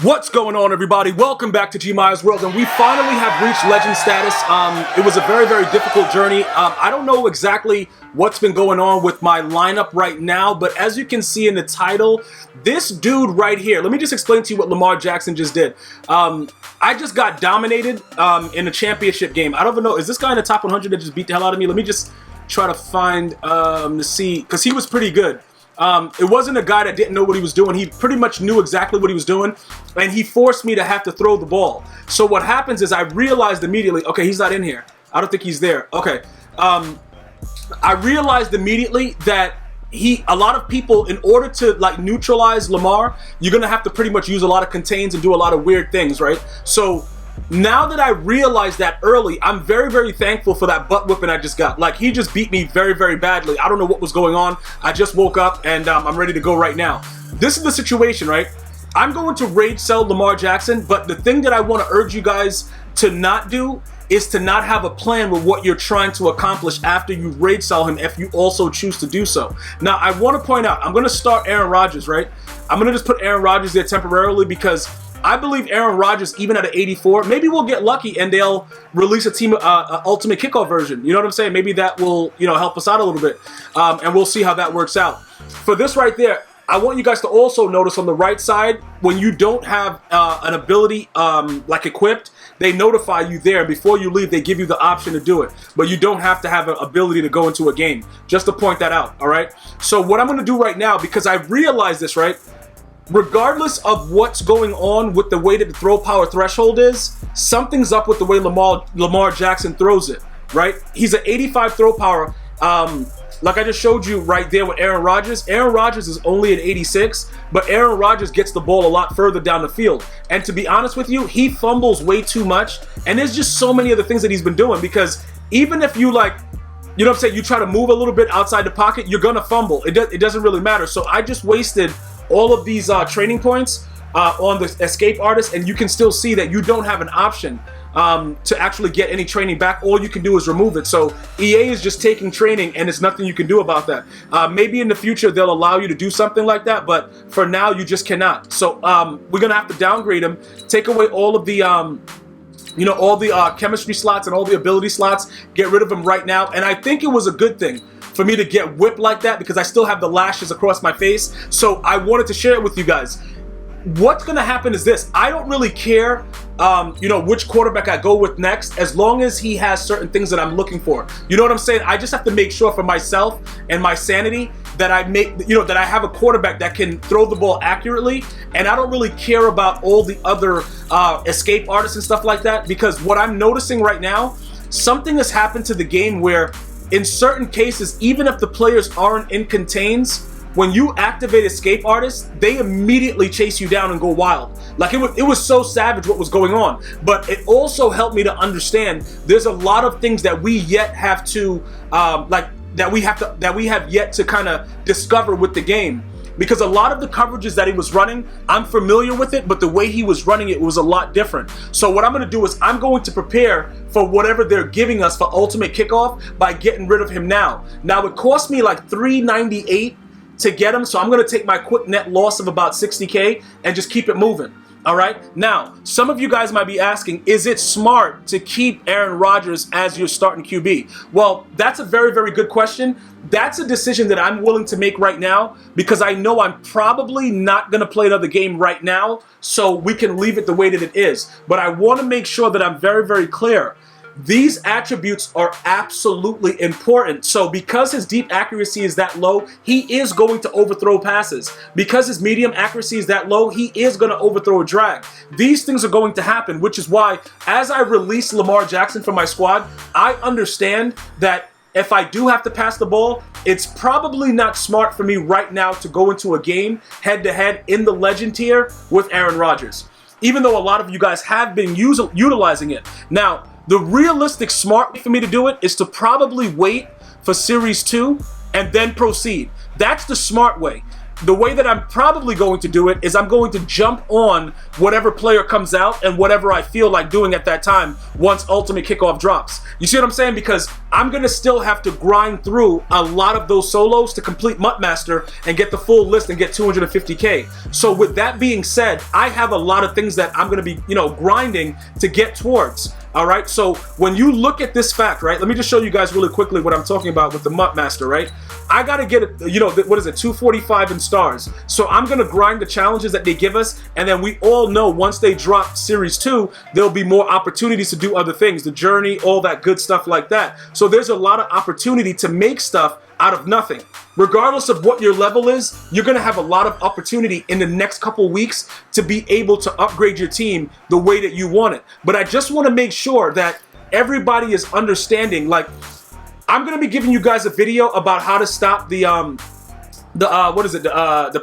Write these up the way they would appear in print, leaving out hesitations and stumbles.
What's going on, everybody? Welcome back to GmiasWorld, and we finally have reached legend status. It was a very, very difficult journey. I don't know exactly what's been going on with my lineup right now, but as you can see in the title, this dude right here, let me just explain to you what Lamar Jackson just did. I just got dominated in a championship game. I don't even know, is this guy in the top 100 that just beat the hell out of me? Let me just try to find to see, because he was pretty good. It wasn't a guy that didn't know what he was doing. He pretty much knew exactly what he was doing, and he forced me to have to throw the ball. So what happens is I realized immediately, okay, he's not in here. I don't think he's there. Okay. I realized immediately that a lot of people, in order to like neutralize Lamar, you're going to have to pretty much use a lot of contains and do a lot of weird things, right? So now that I realized that early, I'm very, very thankful for that butt whipping I just got. Like, he just beat me very, very badly. I don't know what was going on. I just woke up and I'm ready to go right now. This is the situation, right? I'm going to rage sell Lamar Jackson, but the thing that I want to urge you guys to not do is to not have a plan with what you're trying to accomplish after you rage sell him if you also choose to do so. Now, I want to point out, I'm going to start Aaron Rodgers, right? I'm going to just put Aaron Rodgers there temporarily because I believe Aaron Rodgers, even at an 84, maybe we'll get lucky and they'll release a ultimate kickoff version. You know what I'm saying? Maybe that will, help us out a little bit. And we'll see how that works out. For this right there, I want you guys to also notice on the right side, when you don't have an ability like equipped, they notify you there. Before you leave, they give you the option to do it. But you don't have to have an ability to go into a game. Just to point that out, all right? So what I'm going to do right now, because I realized this, right? Regardless of what's going on with the way that the throw power threshold is, something's up with the way Lamar Jackson throws it, right? He's an 85 throw power. Like I just showed you right there with Aaron Rodgers. Aaron Rodgers is only an 86, but Aaron Rodgers gets the ball a lot further down the field. And to be honest with you, he fumbles way too much. And there's just so many other things that he's been doing, because even if you you know what I'm saying, you try to move a little bit outside the pocket, you're going to fumble. It doesn't really matter. So I just wasted all of these training points on the escape artist, and you can still see that you don't have an option to actually get any training back. All you can do is remove it. So EA is just taking training, and there's nothing you can do about that. Maybe in the future they'll allow you to do something like that, but for now you just cannot. So we're gonna have to downgrade him, take away all of the all the chemistry slots and all the ability slots, get rid of them right now. And I think it was a good thing for me to get whipped like that, because I still have the lashes across my face. So I wanted to share it with you guys. What's going to happen is this. I don't really care, which quarterback I go with next, as long as he has certain things that I'm looking for. You know what I'm saying? I just have to make sure for myself and my sanity that that I have a quarterback that can throw the ball accurately. And I don't really care about all the other escape artists and stuff like that, because what I'm noticing right now, something has happened to the game where in certain cases, even if the players aren't in contains, when you activate escape artists, they immediately chase you down and go wild. Like it was so savage what was going on. But it also helped me to understand there's a lot of things that we yet have to that we have yet to kind of discover with the game. Because a lot of the coverages that he was running, I'm familiar with it, but the way he was running it was a lot different. So what I'm going to do is I'm going to prepare for whatever they're giving us for ultimate kickoff by getting rid of him now. Now, it cost me like $398 to get him, so I'm going to take my quick net loss of about 60K and just keep it moving. All right. Now, some of you guys might be asking, is it smart to keep Aaron Rodgers as your starting QB? Well, that's a very, very good question. That's a decision that I'm willing to make right now, because I know I'm probably not going to play another game right now, so we can leave it the way that it is. But I want to make sure that I'm very, very clear. These attributes are absolutely important. So because his deep accuracy is that low, he is going to overthrow passes. Because his medium accuracy is that low, he is going to overthrow a drag. These things are going to happen, which is why as I release Lamar Jackson from my squad, I understand that if I do have to pass the ball, it's probably not smart for me right now to go into a game head-to-head in the legend tier with Aaron Rodgers, even though a lot of you guys have been utilizing it. Now, the realistic smart way for me to do it is to probably wait for Series 2 and then proceed. That's the smart way. the way that I'm probably going to do it is I'm going to jump on whatever player comes out and whatever I feel like doing at that time once Ultimate Kickoff drops. You see what I'm saying? Because I'm going to still have to grind through a lot of those solos to complete MUT Master and get the full list and get 250K. So with that being said, I have a lot of things that I'm going to be, grinding to get towards. All right, so when you look at this fact, right, let me just show you guys really quickly what I'm talking about with the MUT Master, right? I got to get it, what is it, 245 in stars. So I'm going to grind the challenges that they give us, and then we all know once they drop Series 2, there'll be more opportunities to do other things, the journey, all that good stuff like that. So there's a lot of opportunity to make stuff out of nothing. Regardless of what your level is, you're going to have a lot of opportunity in the next couple weeks to be able to upgrade your team the way that you want it. But I just want to make sure that everybody is understanding, like, I'm going to be giving you guys a video about how to stop the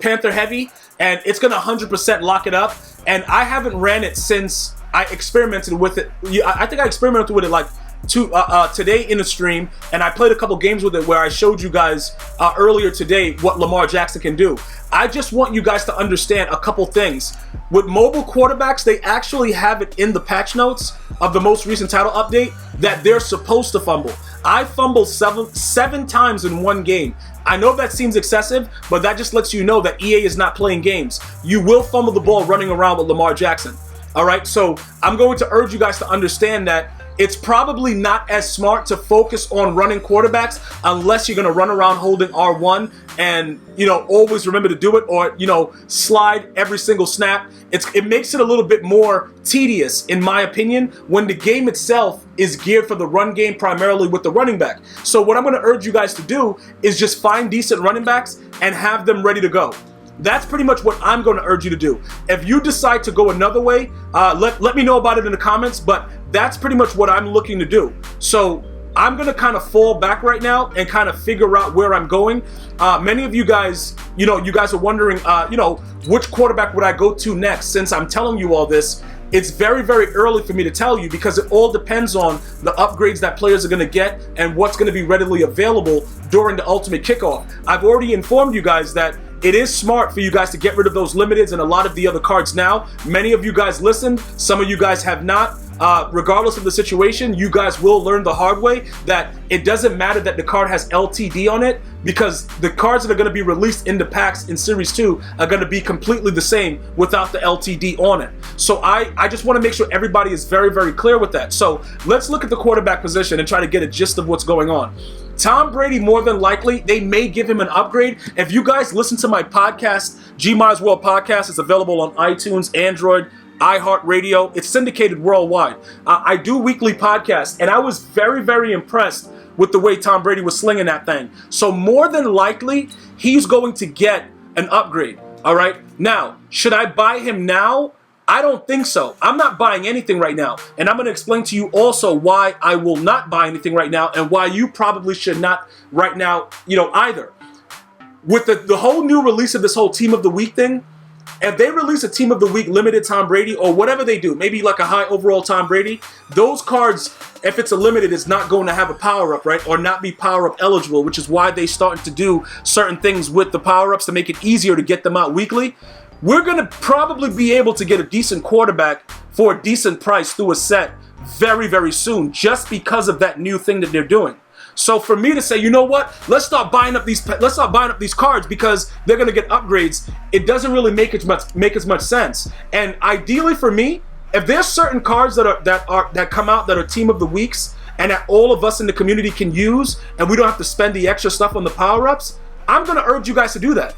Panther Heavy, and it's going to 100% lock it up. And I haven't ran it since I experimented with it. I think I experimented with it like today in a stream, and I played a couple games with it where I showed you guys earlier today what Lamar Jackson can do. I just want you guys to understand a couple things. With mobile quarterbacks, they actually have it in the patch notes of the most recent title update that they're supposed to fumble. I fumbled seven times in one game. I know that seems excessive, but that just lets you know that EA is not playing games. You will fumble the ball running around with Lamar Jackson. All right, so I'm going to urge you guys to understand that it's probably not as smart to focus on running quarterbacks unless you're going to run around holding R1 and, always remember to do it, or, slide every single snap. It makes it a little bit more tedious, in my opinion, when the game itself is geared for the run game primarily with the running back. So what I'm going to urge you guys to do is just find decent running backs and have them ready to go. That's pretty much what I'm going to urge you to do. If you decide to go another way, let me know about it in the comments, but that's pretty much what I'm looking to do. So I'm going to kind of fall back right now and kind of figure out where I'm going. Many of you guys, you guys are wondering, which quarterback would I go to next? Since I'm telling you all this, it's very, very early for me to tell you because it all depends on the upgrades that players are going to get and what's going to be readily available during the Ultimate Kickoff. I've already informed you guys that it is smart for you guys to get rid of those limiteds and a lot of the other cards now. Many of you guys listened. Some of you guys have not. Regardless of the situation, you guys will learn the hard way that it doesn't matter that the card has LTD on it, because the cards that are going to be released in the packs in Series 2 are going to be completely the same without the LTD on it. So I just want to make sure everybody is very, very clear with that. So let's look at the quarterback position and try to get a gist of what's going on. Tom Brady, more than likely, they may give him an upgrade. If you guys listen to my podcast, GmiasWorld Podcast, it's available on iTunes, Android, iHeartRadio. It's syndicated worldwide. I do weekly podcasts, and I was very, very impressed with the way Tom Brady was slinging that thing. So more than likely, he's going to get an upgrade. All right. Now, should I buy him now? I don't think so. I'm not buying anything right now. And I'm going to explain to you also why I will not buy anything right now and why you probably should not right now, either. With the whole new release of this whole Team of the Week thing, if they release a Team of the Week limited Tom Brady or whatever they do, maybe like a high overall Tom Brady, those cards, if it's a limited, is not going to have a power-up, right? Or not be power-up eligible, which is why they started to do certain things with the power-ups to make it easier to get them out weekly. We're going to probably be able to get a decent quarterback for a decent price through a set very, very soon, just because of that new thing that they're doing. So for me to say, you know what, let's start buying up these cards because they're going to get upgrades, it doesn't really make as much sense. And ideally for me, if there's certain cards that come out that are Team of the Weeks and that all of us in the community can use, and we don't have to spend the extra stuff on the power-ups, I'm going to urge you guys to do that.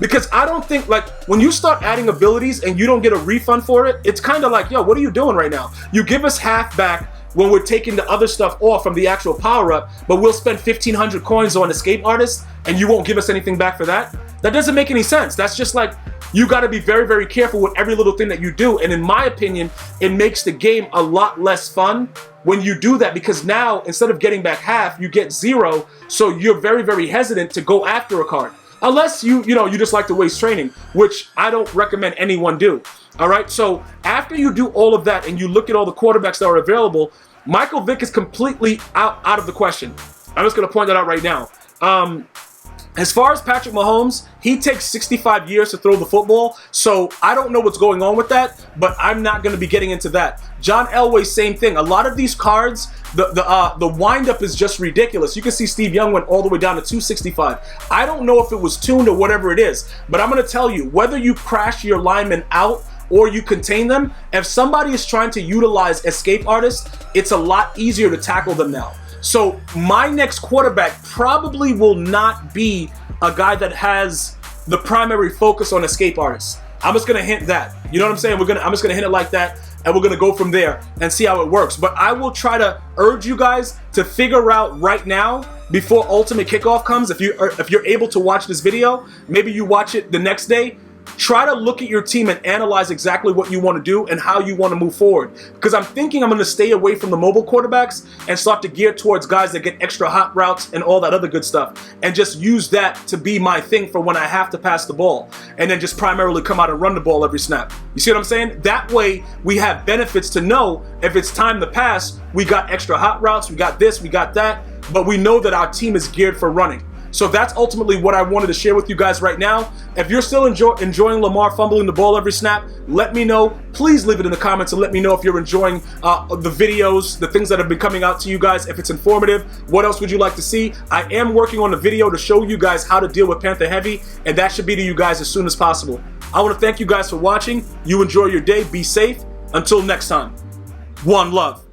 Because I don't think, like, when you start adding abilities and you don't get a refund for it, it's kind of like, yo, what are you doing right now? You give us half back when we're taking the other stuff off from the actual power-up, but we'll spend 1,500 coins on Escape Artist and you won't give us anything back for that? That doesn't make any sense. That's just like, you got to be very, very careful with every little thing that you do. And in my opinion, it makes the game a lot less fun when you do that, because now, instead of getting back half, you get 0, so you're very, very hesitant to go after a card. Unless you just like to waste training, which I don't recommend anyone do. All right, so after you do all of that and you look at all the quarterbacks that are available, Michael Vick is completely out of the question. I'm just going to point that out right now. As far as Patrick Mahomes, he takes 65 years to throw the football, so I don't know what's going on with that, but I'm not going to be getting into that. John Elway, same thing. A lot of these cards, the windup is just ridiculous. You can see Steve Young went all the way down to 265. I don't know if it was tuned or whatever it is, but I'm going to tell you, whether you crash your linemen out or you contain them, if somebody is trying to utilize escape artists, it's a lot easier to tackle them now. So my next quarterback probably will not be a guy that has the primary focus on escape artists. I'm just gonna hint that. You know what I'm saying? I'm just gonna hint it like that, and we're gonna go from there and see how it works. But I will try to urge you guys to figure out right now, before Ultimate Kickoff comes, if you're able to watch this video, maybe you watch it the next day. Try to look at your team and analyze exactly what you want to do and how you want to move forward. Because I'm thinking I'm going to stay away from the mobile quarterbacks and start to gear towards guys that get extra hot routes and all that other good stuff. And just use that to be my thing for when I have to pass the ball. And then just primarily come out and run the ball every snap. You see what I'm saying? That way we have benefits to know if it's time to pass, we got extra hot routes, we got this, we got that. But we know that our team is geared for running. So that's ultimately what I wanted to share with you guys right now. If you're still enjoying Lamar fumbling the ball every snap, let me know. Please leave it in the comments and let me know if you're enjoying the videos, the things that have been coming out to you guys, if it's informative. What else would you like to see? I am working on a video to show you guys how to deal with Panther Heavy, and that should be to you guys as soon as possible. I want to thank you guys for watching. You enjoy your day. Be safe. Until next time. One love.